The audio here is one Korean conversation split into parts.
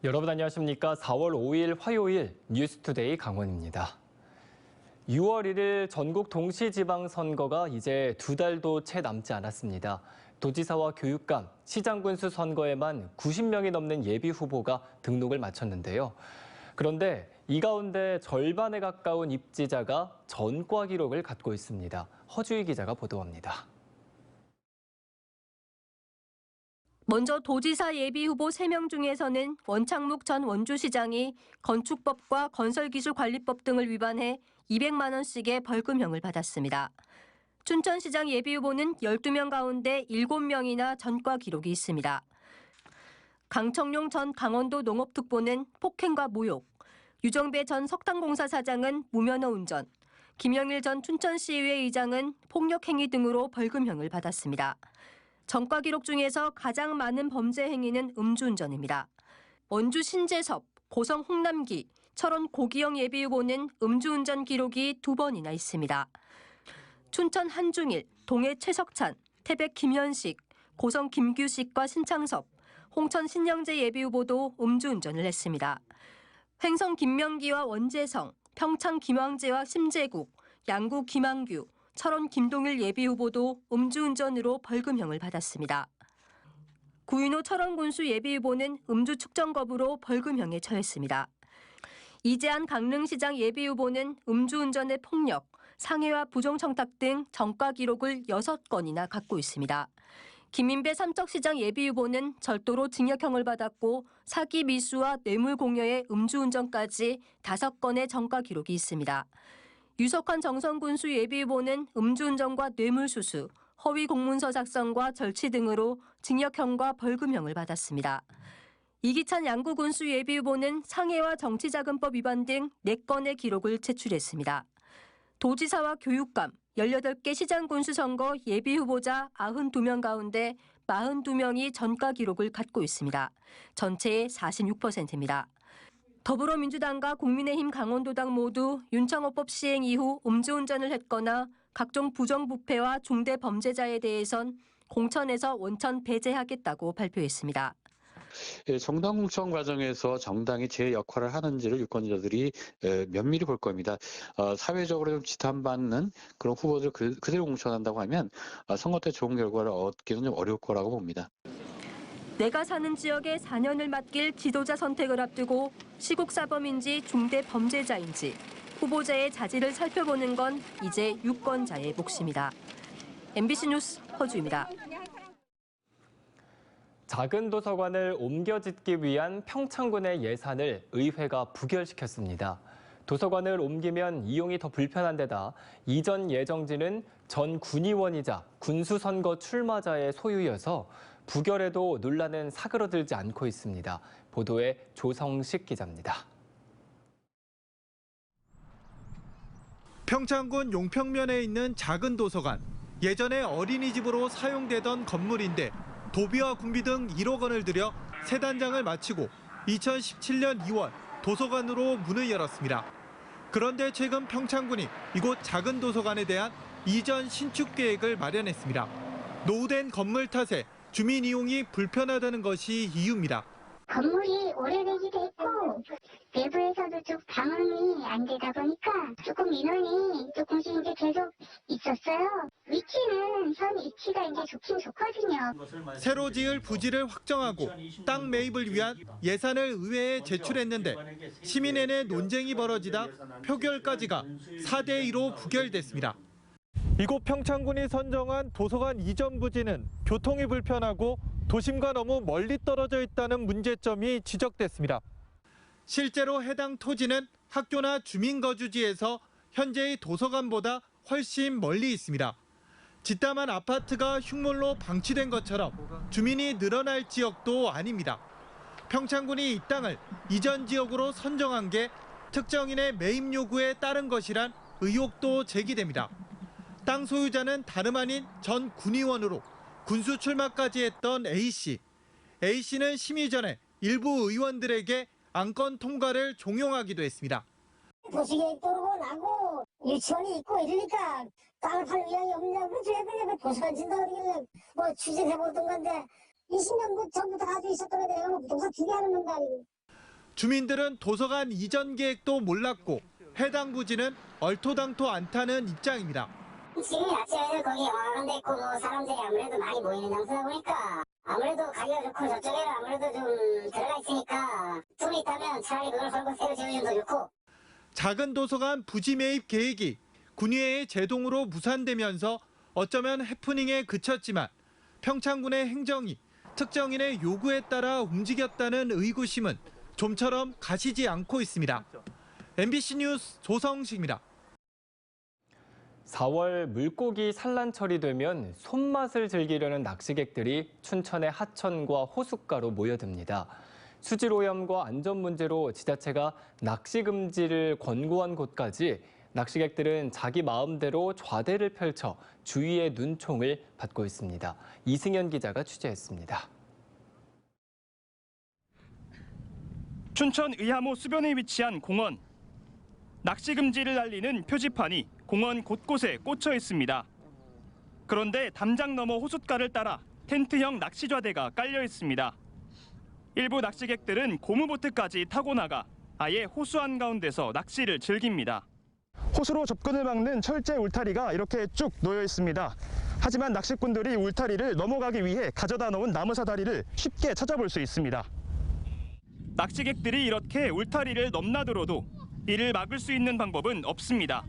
여러분 안녕하십니까? 4월 5일 화요일 뉴스투데이 강원입니다. 6월 1일 전국 동시지방선거가 이제 2달도 채 남지 않았습니다. 도지사와 교육감, 시장군수 선거에만 90명이 넘는 예비 후보가 등록을 마쳤는데요. 그런데 이 가운데 절반에 가까운 입지자가 전과 기록을 갖고 있습니다. 허주희 기자가 보도합니다. 먼저 도지사 예비후보 3명 중에서는 원창묵 전 원주시장이 건축법과 건설기술관리법 등을 위반해 200만 원씩의 벌금형을 받았습니다. 춘천시장 예비후보는 12명 가운데 7명이나 전과 기록이 있습니다. 강청룡 전 강원도 농업특보는 폭행과 모욕, 유정배 전 석탄공사 사장은 무면허 운전, 김영일 전 춘천시의회 의장은 폭력행위 등으로 벌금형을 받았습니다. 전과 기록 중에서 가장 많은 범죄 행위는 음주운전입니다. 원주 신재섭, 고성 홍남기, 철원 고기영 예비후보는 음주운전 기록이 2번이나 있습니다. 춘천 한중일, 동해 최석찬, 태백 김현식, 고성 김규식과 신창섭, 홍천 신영재 예비후보도 음주운전을 했습니다. 횡성 김명기와 원재성, 평창 김황재와 심재국, 양구 김항규, 철원 김동일 예비후보도 음주운전으로 벌금형을 받았습니다. 구윤호 철원군수 예비후보는 음주 측정 거부로 벌금형에 처했습니다. 이재한 강릉시장 예비후보는 음주운전의 폭력, 상해와 부정청탁 등 전과 기록을 6건이나 갖고 있습니다. 김인배 삼척시장 예비후보는 절도로 징역형을 받았고 사기 미수와 뇌물공여의 음주운전까지 5건의 전과 기록이 있습니다. 유석환 정선군수 예비후보는 음주운전과 뇌물수수, 허위 공문서 작성과 절취 등으로 징역형과 벌금형을 받았습니다. 이기찬 양구군수 예비후보는 상해와 정치자금법 위반 등 4건의 기록을 제출했습니다. 도지사와 교육감, 18개 시장군수 선거 예비후보자 92명 가운데 42명이 전과 기록을 갖고 있습니다. 전체의 46%입니다. 더불어민주당과 국민의힘 강원도당 모두 윤창호법 시행 이후 음주운전을 했거나 각종 부정부패와 중대범죄자에 대해선 공천에서 원천 배제하겠다고 발표했습니다. 정당 공천 과정에서 정당이 제 역할을 하는지를 유권자들이 면밀히 볼 겁니다. 사회적으로 좀 지탄받는 그런 후보들 그대로 공천한다고 하면 선거 때 좋은 결과를 얻기는 좀 어려울 거라고 봅니다. 내가 사는 지역에 4년을 맡길 지도자 선택을 앞두고 시국사범인지 중대범죄자인지 후보자의 자질을 살펴보는 건 이제 유권자의 몫입니다. MBC 뉴스 허주입니다. 작은 도서관을 옮겨 짓기 위한 평창군의 예산을 의회가 부결시켰습니다. 도서관을 옮기면 이용이 더 불편한 데다 이전 예정지는 전 군의원이자 군수선거 출마자의 소유여서 부결에도 논란은 사그러들지 않고 있습니다. 보도에 조성식 기자입니다. 평창군 용평면에 있는 작은 도서관. 예전에 어린이집으로 사용되던 건물인데 도비와 군비 등 1억 원을 들여 새 단장을 마치고 2017년 2월 도서관으로 문을 열었습니다. 그런데 최근 평창군이 이곳 작은 도서관에 대한 이전 신축 계획을 마련했습니다. 노후된 건물 탓에 주민 이용이 불편하다는 것이 이유입니다. 건물이 오래되기도 했고 내부에서도 좀 방음이 안 되다 보니까 조금 인원이 조금씩 이제 계속 있었어요. 위치는 현 위치가 이제 좋긴 좋거든요. 새로 지을 부지를 확정하고 땅 매입을 위한 예산을 의회에 제출했는데 시민회내 논쟁이 벌어지다 표결까지가 4대2로 부결됐습니다. 이곳 평창군이 선정한 도서관 이전 부지는 교통이 불편하고 도심과 너무 멀리 떨어져 있다는 문제점이 지적됐습니다. 실제로 해당 토지는 학교나 주민거주지에서 현재의 도서관보다 훨씬 멀리 있습니다. 짓담한 아파트가 흉물로 방치된 것처럼 주민이 늘어날 지역도 아닙니다. 평창군이 이 땅을 이전 지역으로 선정한 게 특정인의 매입 요구에 따른 것이란 의혹도 제기됩니다. 땅 소유자는 다름 아닌 전 군의원으로 군수 출마까지 했던 A씨. A씨는 심의 전에 일부 의원들에게 안건 통과를 종용하기도 했습니다. 도시계획 도로고 나고 유치원이 있고 이러니까 땅을 팔 의향이 없냐고 줘야 되냐고 도서관 진다고 그러길래 뭐 추진해보던 건데 20년 전부터 가지고 있었던 건데 내가 뭐 부동산 투기하는 건가. 주민들은 도서관 이전 계획도 몰랐고 해당 부지는 얼토당토 않다는 입장입니다. 지금 아침에는 거기 관광 데 있고 뭐 사람들이 아무래도 많이 모이는 장소다 보니까 아무래도 가기가 좋고 저쪽에는 아무래도 좀 들어가 있으니까 돈이 있다면 차라리 그걸 걸고 새로 지어주면 더 좋고. 작은 도서관 부지 매입 계획이 군의회의 제동으로 무산되면서 어쩌면 해프닝에 그쳤지만 평창군의 행정이 특정인의 요구에 따라 움직였다는 의구심은 좀처럼 가시지 않고 있습니다. MBC 뉴스 조성식입니다. 4월 물고기 산란철이 되면 손맛을 즐기려는 낚시객들이 춘천의 하천과 호숫가로 모여듭니다. 수질오염과 안전 문제로 지자체가 낚시 금지를 권고한 곳까지 낚시객들은 자기 마음대로 좌대를 펼쳐 주위의 눈총을 받고 있습니다. 이승현 기자가 취재했습니다. 춘천 의하모 수변에 위치한 공원. 낚시 금지를 알리는 표지판이 공원 곳곳에 꽂혀 있습니다. 그런데 담장 너머 호숫가를 따라 텐트형 낚시 좌대가 깔려 있습니다. 일부 낚시객들은 고무보트까지 타고 나가 아예 호수 한가운데서 낚시를 즐깁니다. 호수로 접근을 막는 철제 울타리가 이렇게 쭉 놓여 있습니다. 하지만 낚시꾼들이 울타리를 넘어가기 위해 가져다 놓은 나무 사다리를 쉽게 찾아볼 수 있습니다. 낚시객들이 이렇게 울타리를 넘나들어도 이를 막을 수 있는 방법은 없습니다.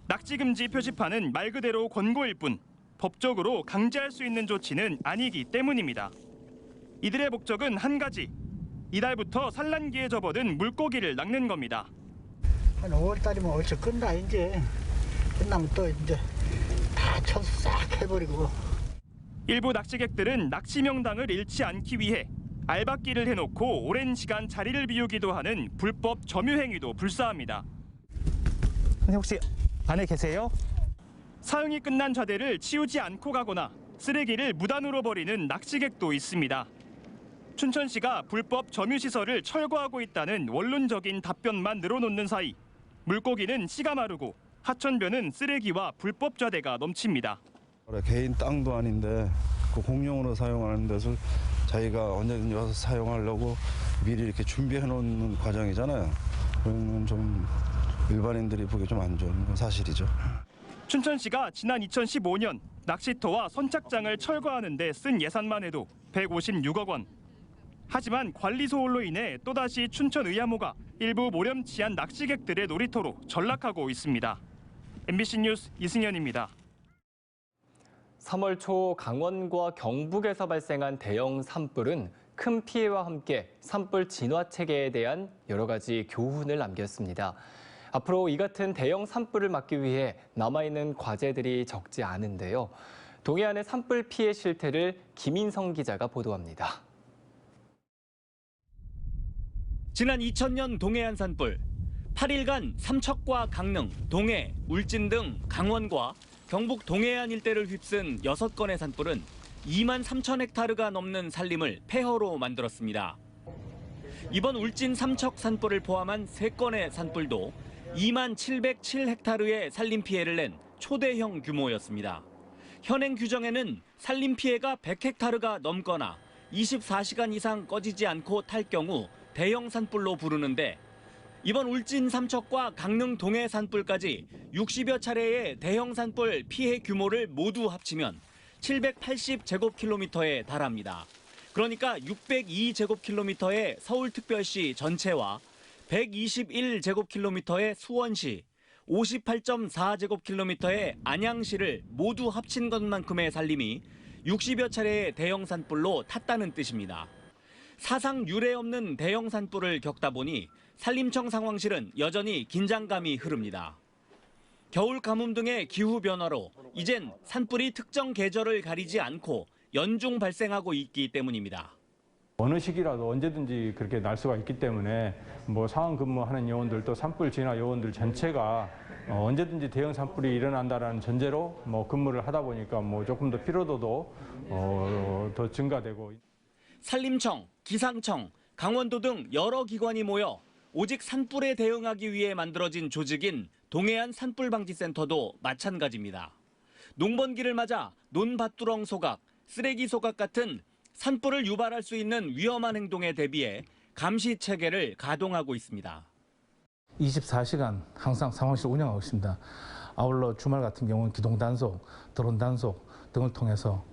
낚시 금지 표지판은 말 그대로 권고일 뿐 법적으로 강제할 수 있는 조치는 아니기 때문입니다. 이들의 목적은 한 가지, 이달부터 산란기에 접어든 물고기를 낚는 겁니다. 한 5월달이면 얼추 끝나 이제. 끝나면 또 이제 다 쳐서 싹 해버리고. 일부 낚시객들은 낚시 명당을 잃지 않기 위해 알박기를 해놓고 오랜 시간 자리를 비우기도 하는 불법 점유 행위도 불사합니다. 근데 혹시 안에 계세요? 사용이 끝난 좌대를 치우지 않고 가거나 쓰레기를 무단으로 버리는 낚시객도 있습니다. 춘천시가 불법 점유시설을 철거하고 있다는 원론적인 답변만 늘어놓는 사이 물고기는 씨가 마르고 하천변은 쓰레기와 불법 좌대가 넘칩니다. 개인 땅도 아닌데 그 공용으로 사용하는 데서 자기가 언제든지 와서 사용하려고 미리 이렇게 준비해 놓는 과정이잖아요. 그러면 좀 일반인들이 보기 좀 안 좋은 건 사실이죠. 춘천시가 지난 2015년 낚시터와 선착장을 철거하는 데 쓴 예산만 해도 156억 원. 하지만 관리 소홀로 인해 또다시 춘천 의하모가 일부 모렴치한 낚시객들의 놀이터로 전락하고 있습니다. MBC 뉴스 이승현입니다. 3월 초 강원과 경북에서 발생한 대형 산불은 큰 피해와 함께 산불 진화 체계에 대한 여러 가지 교훈을 남겼습니다. 앞으로 이 같은 대형 산불을 막기 위해 남아있는 과제들이 적지 않은데요. 동해안의 산불 피해 실태를 김인성 기자가 보도합니다. 지난 2000년 동해안 산불, 8일간 삼척과 강릉, 동해, 울진 등 강원과 경북 동해안 일대를 휩쓴 6건의 산불은 2만 3천 헥타르가 넘는 산림을 폐허로 만들었습니다. 이번 울진 삼척 산불을 포함한 3건의 산불도 2만 707 헥타르의 산림 피해를 낸 초대형 규모였습니다. 현행 규정에는 산림 피해가 100 헥타르가 넘거나 24시간 이상 꺼지지 않고 탈 경우 대형 산불로 부르는데 이번 울진 삼척과 강릉 동해 산불까지 60여 차례의 대형 산불 피해 규모를 모두 합치면 780제곱킬로미터에 달합니다. 그러니까 602제곱킬로미터의 서울특별시 전체와 121제곱킬로미터의 수원시, 58.4제곱킬로미터의 안양시를 모두 합친 것만큼의 산림이 60여 차례의 대형 산불로 탔다는 뜻입니다. 사상 유례 없는 대형 산불을 겪다 보니 산림청 상황실은 여전히 긴장감이 흐릅니다. 겨울 가뭄 등의 기후 변화로 이젠 산불이 특정 계절을 가리지 않고 연중 발생하고 있기 때문입니다. 어느 시기라도 언제든지 그렇게 날 수가 있기 때문에 상황 근무하는 요원들 또 산불 진화 요원들 전체가 언제든지 대형 산불이 일어난다는 전제로 근무를 하다 보니까 조금 더 피로도도 더 증가되고. 산림청, 기상청, 강원도 등 여러 기관이 모여 오직 산불에 대응하기 위해 만들어진 조직인 동해안 산불방지센터도 마찬가지입니다. 농번기를 맞아 논밭두렁 소각, 쓰레기 소각 같은 산불을 유발할 수 있는 위험한 행동에 대비해 감시 체계를 가동하고 있습니다. 24시간 항상 상황실 운영하고 있습니다. 아울러 주말 같은 경우는 기동 단속, 드론 단속 등을 통해서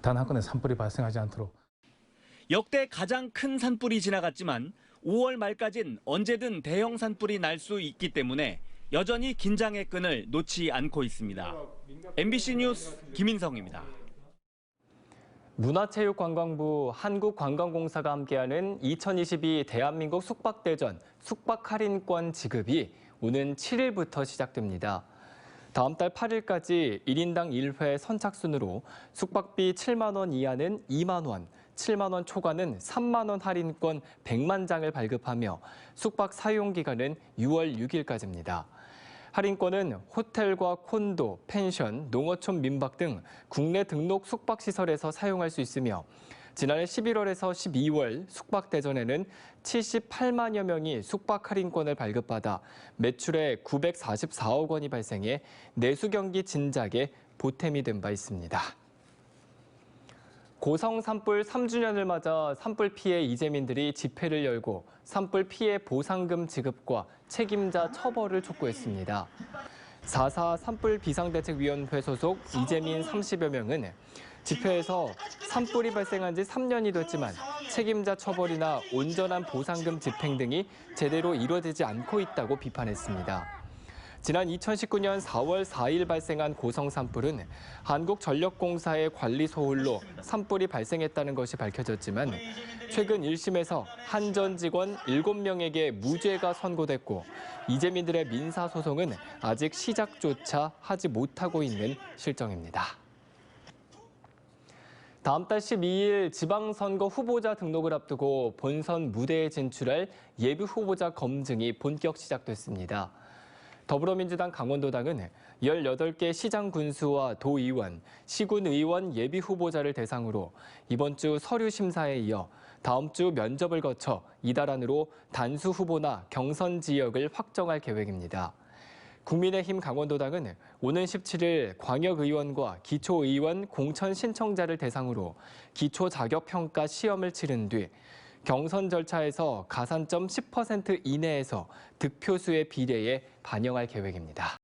단 한 건의 산불이 발생하지 않도록. 역대 가장 큰 산불이 지나갔지만 5월 말까진 언제든 대형 산불이 날 수 있기 때문에 여전히 긴장의 끈을 놓지 않고 있습니다. MBC 뉴스 김인성입니다. 문화체육관광부 한국관광공사가 함께하는 2022 대한민국 숙박대전 숙박할인권 지급이 오는 7일부터 시작됩니다. 다음 달 8일까지 1인당 1회 선착순으로 숙박비 7만 원 이하는 2만 원, 7만 원 초과는 3만 원 할인권 100만 장을 발급하며 숙박 사용 기간은 6월 6일까지입니다. 할인권은 호텔과 콘도, 펜션, 농어촌 민박 등 국내 등록 숙박시설에서 사용할 수 있으며 지난해 11월에서 12월 숙박대전에는 78만여 명이 숙박 할인권을 발급받아 매출에 944억 원이 발생해 내수 경기 진작에 보탬이 된 바 있습니다. 고성 산불 3주년을 맞아 산불 피해 이재민들이 집회를 열고 산불 피해 보상금 지급과 책임자 처벌을 촉구했습니다. 4.4 산불 비상대책위원회 소속 이재민 30여 명은 집회에서 산불이 발생한 지 3년이 됐지만 책임자 처벌이나 온전한 보상금 집행 등이 제대로 이루어지지 않고 있다고 비판했습니다. 지난 2019년 4월 4일 발생한 고성 산불은 한국전력공사의 관리 소홀로 산불이 발생했다는 것이 밝혀졌지만 최근 1심에서 한 전 직원 7명에게 무죄가 선고됐고 이재민들의 민사소송은 아직 시작조차 하지 못하고 있는 실정입니다. 다음 달 12일 지방선거 후보자 등록을 앞두고 본선 무대에 진출할 예비후보자 검증이 본격 시작됐습니다. 더불어민주당 강원도당은 18개 시장 군수와 도의원, 시군의원 예비후보자를 대상으로 이번 주 서류 심사에 이어 다음 주 면접을 거쳐 이달 안으로 단수 후보나 경선 지역을 확정할 계획입니다. 국민의힘 강원도당은 오는 17일 광역의원과 기초의원 공천 신청자를 대상으로 기초 자격평가 시험을 치른 뒤 경선 절차에서 가산점 10% 이내에서 득표수에 비례해 반영할 계획입니다.